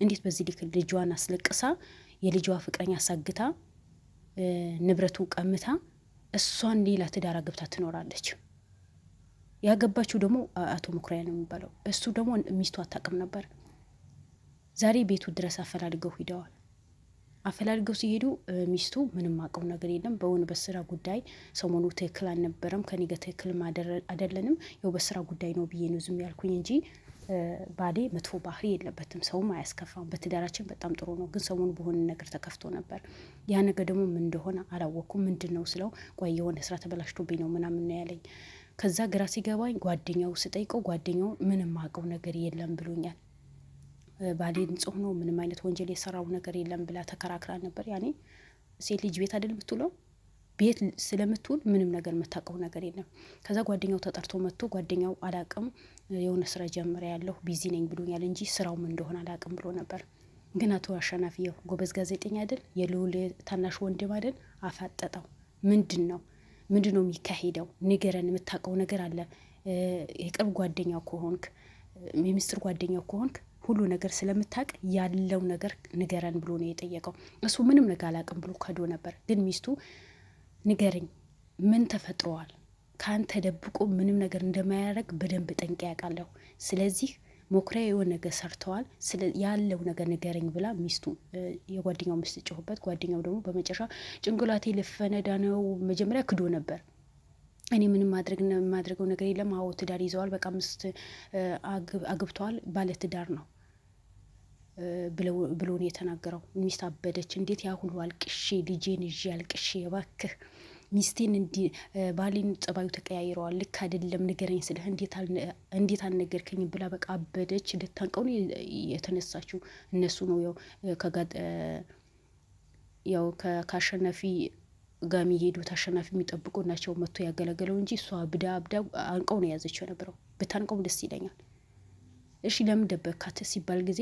እንዴት በዚህ ልክ ልጇን አስለቅሳ የልጇ ፍቅረኛ አሳግታ ንብረቱ ቀምታ እሷን ሌላ ትዳር ገብታ ትኖራለች? ያገባችው ደግሞ አቶ መኩሪያ ነው የሚባለው። እሱ ደግሞ ሚስቱ አታውቅም ነበር። ዛሬ ቤቱ ድረስ አፈላልገው ሂደዋል። አፈላልገው ሲሄዱ ሚስቱ ምንም አውቀው ነገር የለም። በሆነ በስራ ጉዳይ ሰሞኑ ትክክል አልነበረም፣ ከኔ ጋር ትክክል አይደለንም፣ ያው በስራ ጉዳይ ነው ብዬ ነው ዝም ያልኩኝ እንጂ ባሌ መጥፎ ባህሪ የለበትም፣ ሰውም አያስከፋም፣ በትዳራችን በጣም ጥሩ ነው። ግን ሰሞኑ በሆነ ነገር ተከፍቶ ነበር። ያ ነገር ደግሞ ምን እንደሆነ አላወቅኩም። ምንድን ነው ስለው ቆይ የሆነ ስራ ተበላሽቶብኝ ነው ምናምን ነው ያለኝ። ከዛ ግራ ሲገባኝ ጓደኛው ስጠይቀው ጓደኛው ምንም አውቀው ነገር የለም ብሎኛል። ባሌ ንጹህ ነው፣ ምንም አይነት ወንጀል የሰራው ነገር የለም ብላ ተከራክራ ነበር። ያኔ ሴት ልጅ ቤት አይደል የምትውለው፣ ቤት ስለምትውል ምንም ነገር የምታውቀው ነገር የለም። ከዛ ጓደኛው ተጠርቶ መጥቶ ጓደኛው አላቅም የሆነ ስራ ጀምረ ያለሁ ቢዚ ነኝ ብሎኛል እንጂ ስራው ምን እንደሆነ አላቅም ብሎ ነበር። ግን አቶ አሸናፊየው ጎበዝ ጋዜጠኛ አይደል፣ የልዑል ታናሽ ወንድም አይደል፣ አፋጠጠው። ምንድን ነው የሚካሄደው? ንገረን፣ የምታውቀው ነገር አለ። የቅርብ ጓደኛው ከሆንክ የሚስጥር ጓደኛው ከሆንክ ሁሉ ነገር ስለምታውቅ ያለው ነገር ንገረን ብሎ ነው የጠየቀው። እሱ ምንም ነገር አላቅም ብሎ ከዶ ነበር። ግን ሚስቱ ንገረኝ፣ ምን ተፈጥሯል? ካንተ ደብቆ ምንም ነገር እንደማያደርግ በደንብ ጠንቄ ያውቃለሁ። ስለዚህ መኩሪያ የሆነ ነገር ሰርተዋል፣ ያለው ነገር ንገረኝ ብላ ሚስቱ የጓደኛው ሚስት ጮህበት። ጓደኛው ደግሞ በመጨረሻ ጭንቅላቴ ልፈነዳ ነው። መጀመሪያ ክዶ ነበር። እኔ ምንም የማድረገው ነገር የለም። አዎ ትዳር ይዘዋል፣ በቃ ሚስት አግብተዋል፣ ባለ ትዳር ነው ብሎ ነው የተናገረው። ሚስት አበደች። እንዴት ያ ሁሉ አልቅሼ ልጄን ይዤ አልቅሼ እባክህ ሚስቴን ባሌን ጸባዩ ተቀያይረዋል፣ ልክ አይደለም ንገረኝ ስልህ እንዴት አልነገርከኝም ብላ በቃ አበደች። ልታንቀው ነው የተነሳችው። እነሱ ነው ያው ከአሸናፊ ጋር የሚሄዱት አሸናፊ የሚጠብቁ ናቸው መጥቶ ያገለገለው እንጂ እሷ ብዳ አንቀው ነው የያዘችው የነበረው። ብታንቀው ደስ ይለኛል። እሺ ለምን ደበካት ሲባል ጊዜ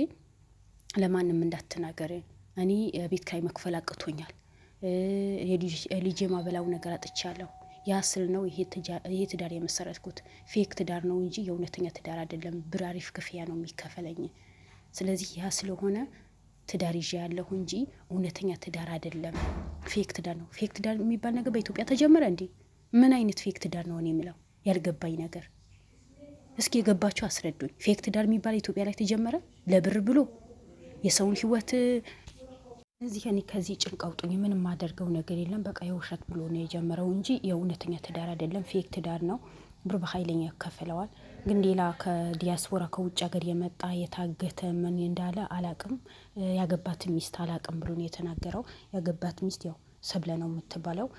ለማንም እንዳትናገር፣ እኔ ቤት ኪራይ መክፈል አቅቶኛል፣ ልጄ ማበላው ነገር አጥቻለሁ፣ ያ ስል ነው ይሄ ትዳር የመሰረትኩት። ፌክ ትዳር ነው እንጂ የእውነተኛ ትዳር አይደለም፣ ብር አሪፍ ክፍያ ነው የሚከፈለኝ። ስለዚህ ያ ስለሆነ ትዳር ይዤ ያለሁ እንጂ እውነተኛ ትዳር አይደለም፣ ፌክ ትዳር ነው። ፌክ ትዳር የሚባል ነገር በኢትዮጵያ ተጀመረ እንዴ? ምን አይነት ፌክ ትዳር ነው? እኔ የምለው ያልገባኝ ነገር እስኪ የገባችሁ አስረዱኝ። ፌክ ትዳር የሚባል ኢትዮጵያ ላይ ተጀመረ ለብር ብሎ የሰውን ህይወት። እዚህ ከዚህ ጭንቅ አውጡኝ። ምንም ማደርገው ነገር የለም፣ በቃ የውሸት ብሎ ነው የጀመረው እንጂ የእውነተኛ ትዳር አይደለም፣ ፌክ ትዳር ነው። ብር በኃይለኛ ያከፈለዋል። ግን ሌላ ከዲያስፖራ ከውጭ ሀገር የመጣ የታገተ ምን እንዳለ አላቅም። ያገባት ሚስት አላቅም ብሎ ነው የተናገረው። ያገባት ሚስት ያው ሰብለ ነው የምትባለው፣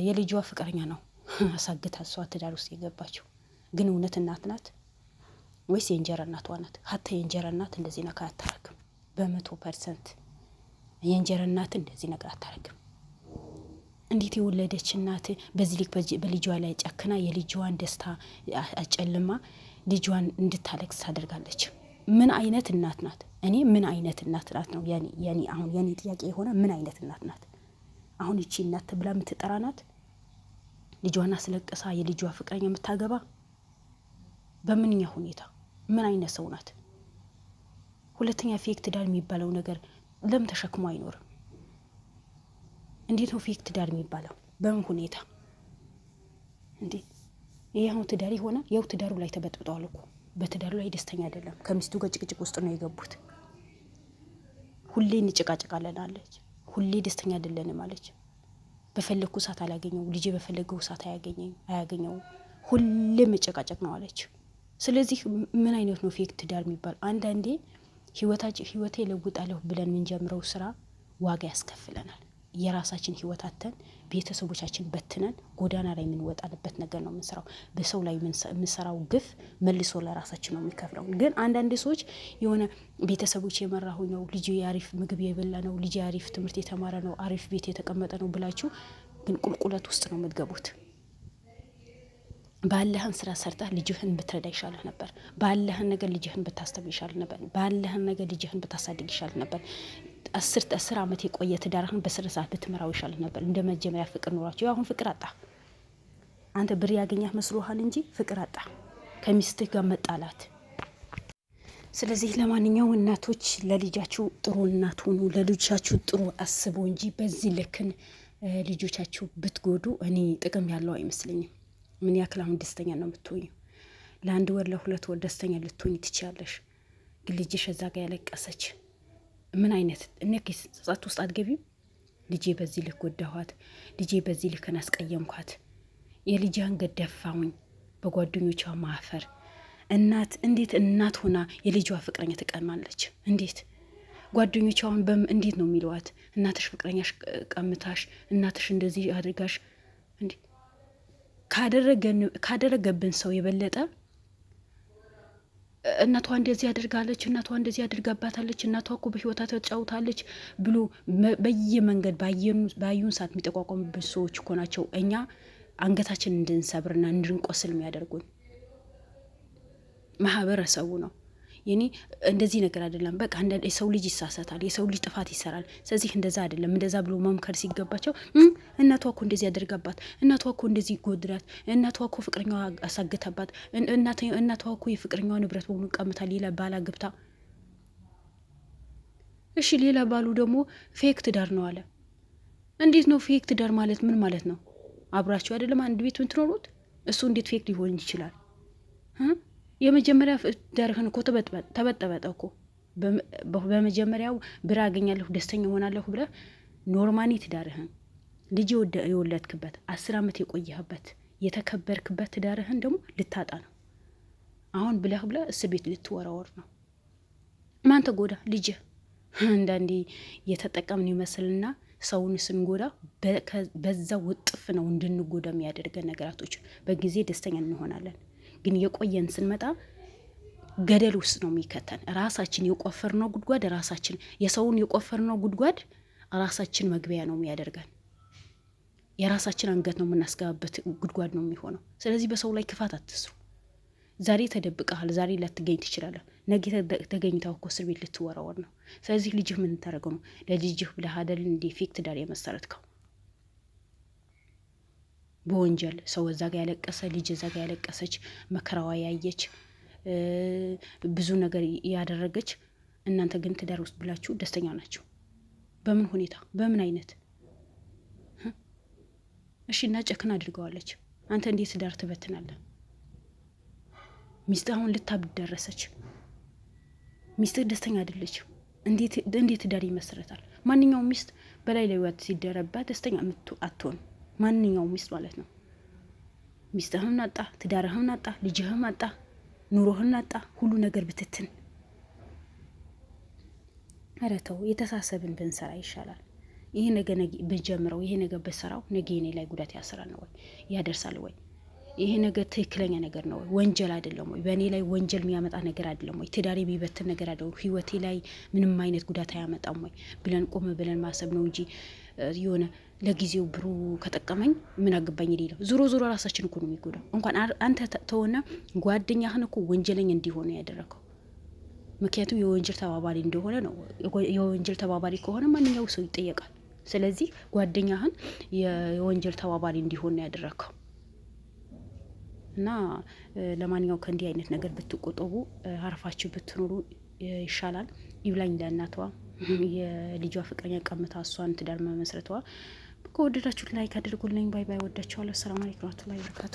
የልጇ ፍቅረኛ ነው አሳግታ እሷ ትዳር ውስጥ የገባችው። ግን እውነት እናት ናት ወይስ የእንጀራ እናቷ ናት? ሀታ የእንጀራ እናት እንደዚህ ነገር አታረግም። 100% የእንጀራ እናት እንደዚህ ነገር አታረግም። እንዴት የወለደች እናት በዚህ ልክ በልጇ ላይ ጨክና የልጇን ደስታ አጨልማ ልጇን እንድታለቅስ ታደርጋለች? ምን አይነት እናት ናት? እኔ ምን አይነት እናት ናት ነው አሁን የኔ ጥያቄ የሆነ ምን አይነት እናት ናት? አሁን እቺ እናት ተብላ የምትጠራ ናት? ልጇን አስለቅሳ የልጇ ፍቅረኛ የምታገባ በምንኛ ሁኔታ? ምን አይነት ሰው ናት? ሁለተኛ ፌክ ትዳር የሚባለው ነገር ለምን ተሸክሞ አይኖርም? እንዴት ነው ፌክ ትዳር የሚባለው? በምን ሁኔታ እንዴ? ይሄ አሁን ትዳር ይሆናል? ያው ትዳሩ ላይ ተበጥብጧል እኮ። በትዳሩ ላይ ደስተኛ አይደለም። ከሚስቱ ጋር ጭቅጭቅ ውስጥ ነው የገቡት። ሁሌ እንጭቃጭቃለን አለች። ሁሌ ደስተኛ አይደለንም አለች። በፈለኩ ሰዓት አላገኘው፣ ልጄ በፈለገው ሰዓት አያገኘው፣ ሁሌ መጨቃጨቅ ነው አለች። ስለዚህ ምን አይነት ነው ፌክ ትዳር የሚባል? አንዳንዴ ህይወቴ ለውጣለሁ ብለን የምንጀምረው ስራ ዋጋ ያስከፍለናል። የራሳችን ህይወት አተን ቤተሰቦቻችን በትነን ጎዳና ላይ የምንወጣበት ነገር ነው የምንሰራው። በሰው ላይ የምንሰራው ግፍ መልሶ ለራሳችን ነው የሚከፍለው። ግን አንዳንድ ሰዎች የሆነ ቤተሰቦች የመራሁ ነው፣ ልጅ አሪፍ ምግብ የበላ ነው፣ ልጅ አሪፍ ትምህርት የተማረ ነው፣ አሪፍ ቤት የተቀመጠ ነው ብላችሁ ግን ቁልቁለት ውስጥ ነው የምትገቡት። ባለህን ስራ ሰርተህ ልጅህን ብትረዳ ይሻልህ ነበር። ባለህን ነገር ልጅህን ብታስተምር ይሻልህ ነበር። ባለህን ነገር ልጅህን ብታሳድግ ይሻልህ ነበር። 10 ዓመት የቆየ ትዳርህን በስነ ስርዓት ብትመራው ይሻልህ ነበር። እንደ መጀመሪያ ፍቅር ኖራቸው። አሁን ፍቅር አጣ። አንተ ብር ያገኘህ መስሎሃል እንጂ ፍቅር አጣ። ከሚስትህ ጋር መጣላት ስለዚህ ለማንኛውም እናቶች ለልጃችሁ ጥሩ እናት ሁኑ፣ ለልጆቻችሁ ጥሩ አስቡ እንጂ በዚህ ልክን ልጆቻችሁ ብትጎዱ እኔ ጥቅም ያለው አይመስለኝም። ምን ያክል አሁን ደስተኛ ነው የምትሆኙ? ለአንድ ወር ለሁለት ወር ደስተኛ ልትሆኝ ትችያለሽ። ግን ልጅሽ እዛ ጋር ያለቀሰች ምን አይነት ጸጸት ውስጥ አትገቢም? ልጄ በዚህ ልክ ጎዳኋት፣ ልጄ በዚህ ልክ አስቀየምኳት፣ የልጄ አንገት ደፋሁኝ፣ በጓደኞቿ ማፈር። እናት እንዴት እናት ሆና የልጇ ፍቅረኛ ትቀማለች? እንዴት ጓደኞቿን እንዴት ነው የሚለዋት? እናትሽ ፍቅረኛሽ ቀምታሽ፣ እናትሽ እንደዚህ አድርጋሽ። እንዴ ካደረገብን ሰው የበለጠ እናቷ እንደዚህ አድርጋለች፣ እናቷ እንደዚህ አድርጋባታለች፣ እናቷ እኮ በህይወታ ተጫውታለች ብሎ በየመንገድ ባዩን ሰዓት የሚጠቋቋሙብን ሰዎች እኮ ናቸው እኛ አንገታችን እንድንሰብርና እንድንቆስል የሚያደርጉን። ማህበረሰቡ ነው። የኔ እንደዚህ ነገር አይደለም። በቃ የሰው ልጅ ይሳሳታል፣ የሰው ልጅ ጥፋት ይሰራል። ስለዚህ እንደዛ አይደለም፣ እንደዛ ብሎ መምከር ሲገባቸው እናቷ እኮ እንደዚህ ያደርጋባት፣ እናቷ እኮ እንደዚህ ጎድራት፣ እናቷ እኮ ፍቅረኛዋ አሳግተባት፣ እናቷ እኮ የፍቅረኛዋ ንብረት በሙሉ ቀምታ ሌላ ባላ ግብታ። እሺ ሌላ ባሉ ደግሞ ፌክ ትዳር ነው አለ። እንዴት ነው ፌክ ትዳር ማለት? ምን ማለት ነው? አብራችሁ አይደለም አንድ ቤት የምትኖሩት? እሱ እንዴት ፌክ ሊሆን ይችላል? የመጀመሪያ ትዳርህን እኮ ተበጠበጠ እኮ። በመጀመሪያው ብር አገኛለሁ ደስተኛ ሆናለሁ ብለህ ኖርማኒ ትዳርህን ልጅ የወለድክበት 10 ዓመት የቆየህበት የተከበርክበት ትዳርህን ደግሞ ልታጣ ነው። አሁን ብለህ እስር ቤት ልትወረወር ነው። ማን ተጎዳ? ልጅህ። አንዳንዴ የተጠቀምን ይመስልና ሰውን ስንጎዳ በዛ ውጥፍ ነው እንድንጎዳ የሚያደርገን ነገራቶች። በጊዜ ደስተኛ እንሆናለን፣ ግን የቆየን ስንመጣ ገደል ውስጥ ነው የሚከተን። ራሳችን የቆፈርነው ጉድጓድ ራሳችን የሰውን የቆፈርነው ጉድጓድ ራሳችን መግቢያ ነው የሚያደርገን። የራሳችን አንገት ነው የምናስገባበት ጉድጓድ ነው የሚሆነው። ስለዚህ በሰው ላይ ክፋት አትስሩ። ዛሬ ተደብቀሃል፣ ዛሬ ላትገኝ ትችላለህ፣ ነገ ተገኝታው እኮ እስር ቤት ልትወረወር ነው። ስለዚህ ልጅህ ምን ታደርገው ነው? ለልጅህ ብለህ አይደል እንደ ፌክ ትዳር የመሰረትከው? በወንጀል ሰው እዛ ጋር ያለቀሰ ልጅ እዛ ጋር ያለቀሰች መከራዋ ያየች ብዙ ነገር ያደረገች፣ እናንተ ግን ትዳር ውስጥ ብላችሁ ደስተኛ ናቸው። በምን ሁኔታ? በምን አይነት? እሺ እና ጨክና አድርገዋለች። አንተ እንዴት ትዳር ትበትናለህ? ሚስት አሁን ልታብድ ደረሰች። ሚስትህ ደስተኛ አይደለች። እንዴት ትዳር ይመሰረታል? ማንኛውም ሚስት በላይ ላይ ወጥ ሲደረባት ደስተኛ አትሆን። ማንኛውም ሚስት ማለት ነው። ሚስትህን አጣ፣ ትዳርህን አጣ፣ ልጅህን አጣ፣ ኑሮህን አጣ፣ ሁሉ ነገር ብትትን። ኧረ ተው፣ የተሳሰብን ብንሰራ ይሻላል። ይሄ ነገር ብንጀምረው፣ ይሄ ነገር በሰራው ነገ እኔ ላይ ጉዳት ያሰራል ነው ወይ ያደርሳል ወይ? ይሄ ነገር ትክክለኛ ነገር ነው ወይ? ወንጀል አይደለም ወይ? በእኔ ላይ ወንጀል የሚያመጣ ነገር አይደለም ወይ? ትዳሬ የሚበትን ነገር አይደለም? ህይወቴ ላይ ምንም አይነት ጉዳት አያመጣም ወይ ብለን ቆም ብለን ማሰብ ነው እንጂ የሆነ ለጊዜው ብሩ ከጠቀመኝ ምን አገባኝ ሌለው። ዞሮ ዞሮ ራሳችን እኮ ነው የሚጎዳው። እንኳን አንተ ተወና ጓደኛህን እኮ ወንጀለኛ እንዲሆነ ያደረገው። ምክንያቱም የወንጀል ተባባሪ እንደሆነ ነው። የወንጀል ተባባሪ ከሆነ ማንኛው ሰው ይጠየቃል። ስለዚህ ጓደኛህን የወንጀል ተባባሪ እንዲሆን ያደረገው እና ለማንኛው ከእንዲህ አይነት ነገር ብትቆጠቡ አርፋችሁ ብትኖሩ ይሻላል። ይብላኝ ለእናቷ የልጇ ፍቅረኛ ቀምታ እሷን ትዳር መመስረቷ። ከወደዳችሁት ላይክ አድርጉልኝ። ባይ ባይ። ወዳችኋለሁ። ሰላም አለይኩም ወራህመቱላሂ ወበረካቱ።